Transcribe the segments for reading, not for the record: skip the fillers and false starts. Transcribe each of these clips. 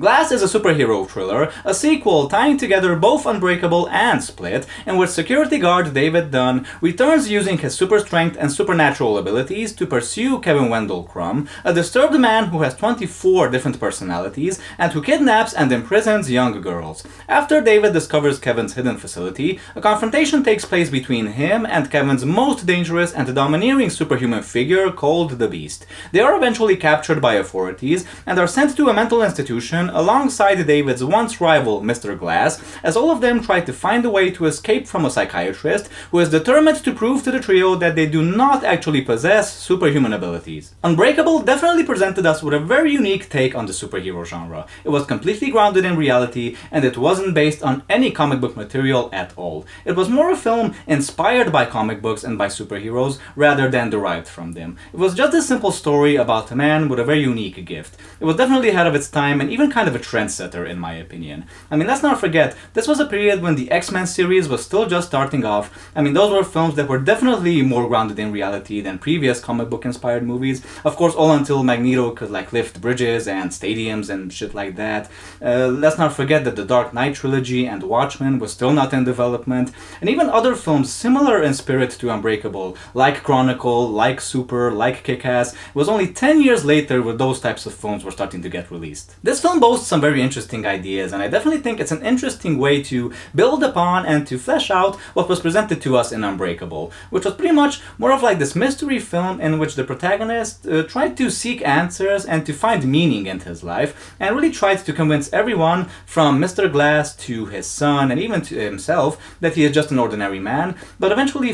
Glass is a superhero thriller, a sequel tying together both Unbreakable and Split, in which security guard David Dunn returns using his super strength and supernatural abilities to pursue Kevin Wendell Crumb, a disturbed man who has 24 different personalities and who kidnaps and imprisons young girls. After David discovers Kevin's hidden facility, a confrontation takes place between him and Kevin's most dangerous and domineering superhuman figure called the Beast. They are eventually captured by authorities and are sent to a mental institution alongside David's once rival Mr. Glass, as all of them try to find a way to escape from a psychiatrist who is determined to prove to the trio that they do not actually possess superhuman abilities. Unbreakable definitely presented us with a very unique take on the superhero genre. It was completely grounded in reality, and it wasn't based on any comic book material at all. It was more a film inspired by comic books and by superheroes rather than derived from them. It was just a simple story about a man with a very unique gift. It was definitely ahead of its time and even kind of a trendsetter in my opinion. I mean, let's not forget, this was a period when the X-Men series was still just starting off. I mean, those were films that were definitely more grounded in reality than previous comic book inspired movies. Of course, all until Magneto could like lift bridges and stadiums and shit like that. Let's not forget that the Dark Knight trilogy and Watchmen was still not in development, and even other films similar in spirit to Unbreakable, like Chronicle, like Super, like Kick-Ass, it was only 10 years later where those types of films were starting to get released. This film boasts some very interesting ideas, and I definitely think it's an interesting way to build upon and to flesh out what was presented to us in Unbreakable, which was pretty much more of like this mystery film in which the protagonist tried to seek answers and to find meaning in his life, and really tried to convince everyone from Mr. Glass to his son and even to himself that he is just an ordinary man, but eventually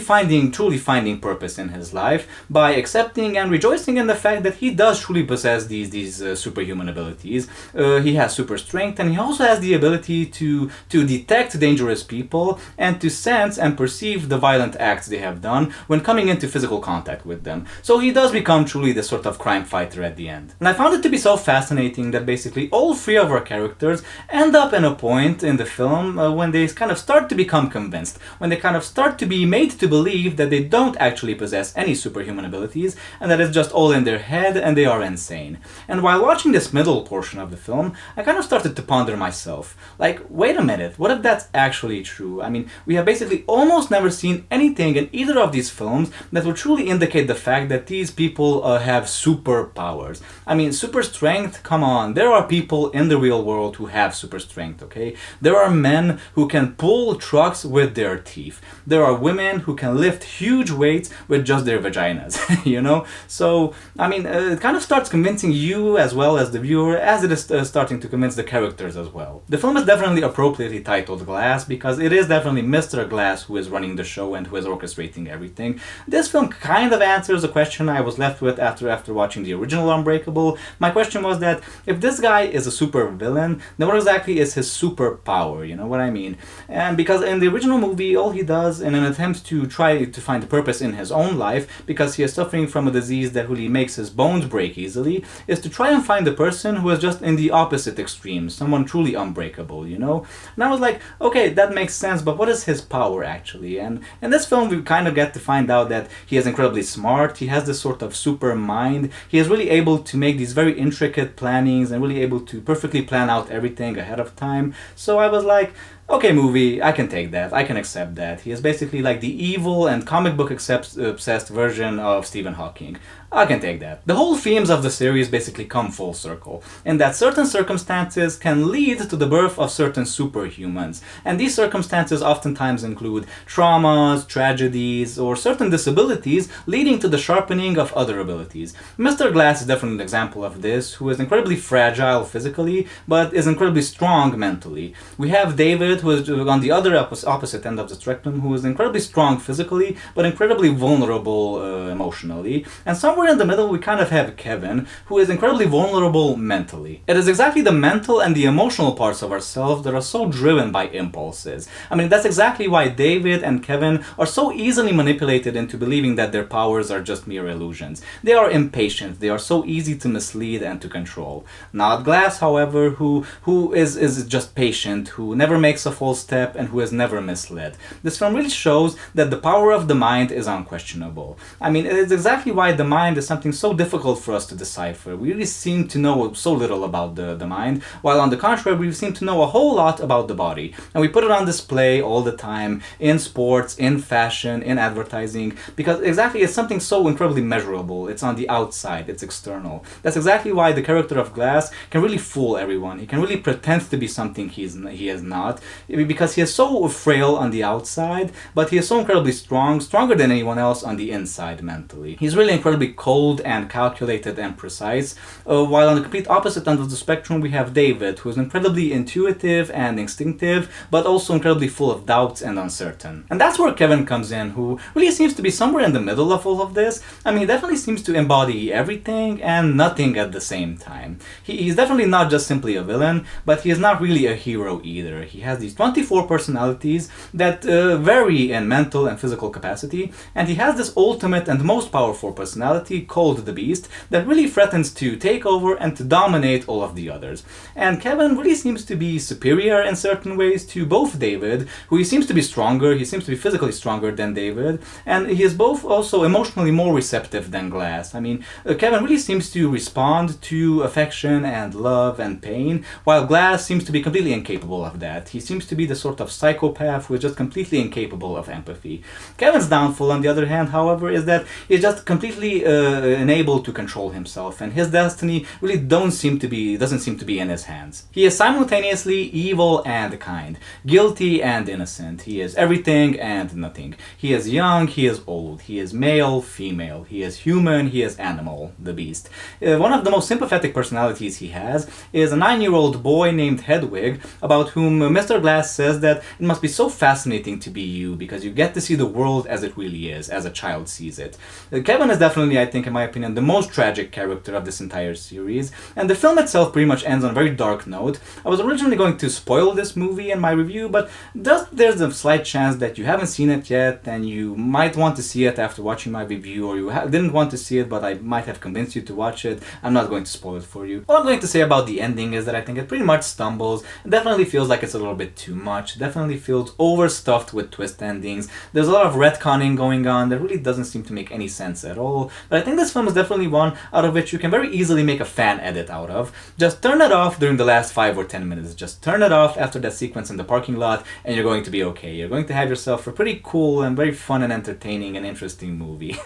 truly finding purpose in his life by accepting and rejoicing in the fact that he does truly possess these superhuman abilities. He has super strength, and he also has the ability to detect dangerous people and to sense and perceive the violent acts they have done when coming into physical contact with them. So he does become truly this sort of crime fighter at the end. And I found it to be so fascinating that basically all three of our characters end up in a point in the film when they kind of start to become convinced, when they kind of start to be made to believe that they don't actually possess any superhuman abilities and that it's just all in their head and they are insane. And while watching this middle portion of the film, I kind of started to ponder myself, like, wait a minute, what if that's actually true? I mean, we have basically almost never seen anything in either of these films that would truly indicate the fact that these people have superpowers. I mean, super strength, come on, there are people in the real world who have super strength, okay? There are men who can pull trucks with their teeth. There are women who can lift huge weights with just their vaginas, you know? So, I mean, it kind of starts convincing you as well as the viewer, as it is starting to convince the characters as well. The film is definitely appropriately titled Glass because it is definitely Mr. Glass who is running the show and who is orchestrating everything. This film kind of answers a question I was left with after watching the original Unbreakable. My question was that if this guy is a super villain, then what exactly is his superpower, you know what I mean? And because in the original movie, all he does in an attempt to try to find a purpose in his own life, because he is suffering from a disease that really makes his bones break easily, is to try and find a person who is just in the opposite extreme, someone truly unbreakable, you know? And I was like, okay, that makes sense, but what is his power actually? And in this film we kind of get to find out that he is incredibly smart, he has this sort of super mind, he is really able to make these very intricate plannings and really able to perfectly plan out everything ahead of time. So I was like, okay, movie, I can take that, I can accept that. He is basically like the evil and comic book obsessed version of Stephen Hawking. I can take that. The whole themes of the series basically come full circle, in that certain circumstances can lead to the birth of certain superhumans, and these circumstances oftentimes include traumas, tragedies, or certain disabilities leading to the sharpening of other abilities. Mr. Glass is definitely an example of this, who is incredibly fragile physically, but is incredibly strong mentally. We have David, who is on the other opposite end of the spectrum, who is incredibly strong physically, but incredibly vulnerable emotionally, and somewhere in the middle we kind of have Kevin, who is incredibly vulnerable mentally. It is exactly the mental and the emotional parts of ourselves that are so driven by impulses. I mean, that's exactly why David and Kevin are so easily manipulated into believing that their powers are just mere illusions. They are impatient, they are so easy to mislead and to control. Not Glass, however, who is just patient, who never makes a false step and who is never misled. This film really shows that the power of the mind is unquestionable. I mean, it's exactly why the mind is something so difficult for us to decipher. We really seem to know so little about the mind, while on the contrary, we seem to know a whole lot about the body. And we put it on display all the time in sports, in fashion, in advertising, because exactly it's something so incredibly measurable. It's on the outside, it's external. That's exactly why the character of Glass can really fool everyone. He can really pretend to be something he is not, because he is so frail on the outside, but he is so incredibly strong, stronger than anyone else on the inside mentally. He's really incredibly cold and calculated and precise, while on the complete opposite end of the spectrum we have David, who is incredibly intuitive and instinctive, but also incredibly full of doubts and uncertain. And that's where Kevin comes in, who really seems to be somewhere in the middle of all of this. I mean, he definitely seems to embody everything and nothing at the same time. He's definitely not just simply a villain, but he is not really a hero either. He has these 24 personalities that vary in mental and physical capacity, and he has this ultimate and most powerful personality called the Beast that really threatens to take over and to dominate all of the others. And Kevin really seems to be superior in certain ways to both David, who he seems to be stronger, he seems to be physically stronger than David, and he is both also emotionally more receptive than Glass. I mean, Kevin really seems to respond to affection and love and pain, while Glass seems to be completely incapable of that. He seems to be the sort of psychopath who is just completely incapable of empathy. Kevin's downfall, on the other hand, however, is that he's just completely unable to control himself, and his destiny really doesn't seem to be in his hands. He is simultaneously evil and kind, guilty and innocent. He is everything and nothing. He is young, he is old, he is male, female, he is human, he is animal, the Beast. One of the most sympathetic personalities he has is a 9-year-old boy named Hedwig, about whom Mr. Glass says that it must be so fascinating to be you, because you get to see the world as it really is, as a child sees it. Kevin is definitely, I think, in my opinion, the most tragic character of this entire series, and the film itself pretty much ends on a very dark note. I was originally going to spoil this movie in my review, but there's a slight chance that you haven't seen it yet, and you might want to see it after watching my review, or you didn't want to see it, but I might have convinced you to watch it. I'm not going to spoil it for you. All I'm going to say about the ending is that I think it pretty much stumbles. It definitely feels like it's a little bit too much. It definitely feels overstuffed with twist endings. There's a lot of retconning going on that really doesn't seem to make any sense at all. But I think this film is definitely one out of which you can very easily make a fan edit out of. Just turn it off during the last 5 or 10 minutes. Just turn it off after that sequence in the parking lot, and you're going to be okay. You're going to have yourself a pretty cool and very fun and entertaining and interesting movie.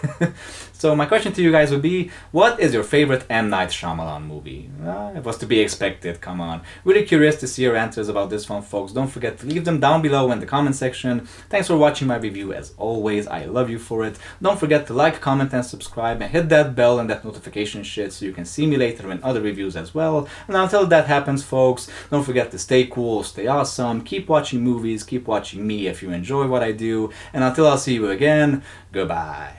So my question to you guys would be, what is your favorite M. Night Shyamalan movie? It was to be expected, come on. Really curious to see your answers about this one, folks. Don't forget to leave them down below in the comment section. Thanks for watching my review as always. I love you for it. Don't forget to like, comment, and subscribe, and hit that bell and that notification shit so you can see me later in other reviews as well. And until that happens, folks, don't forget to stay cool, stay awesome, keep watching movies, keep watching me if you enjoy what I do, and until I'll see you again, goodbye.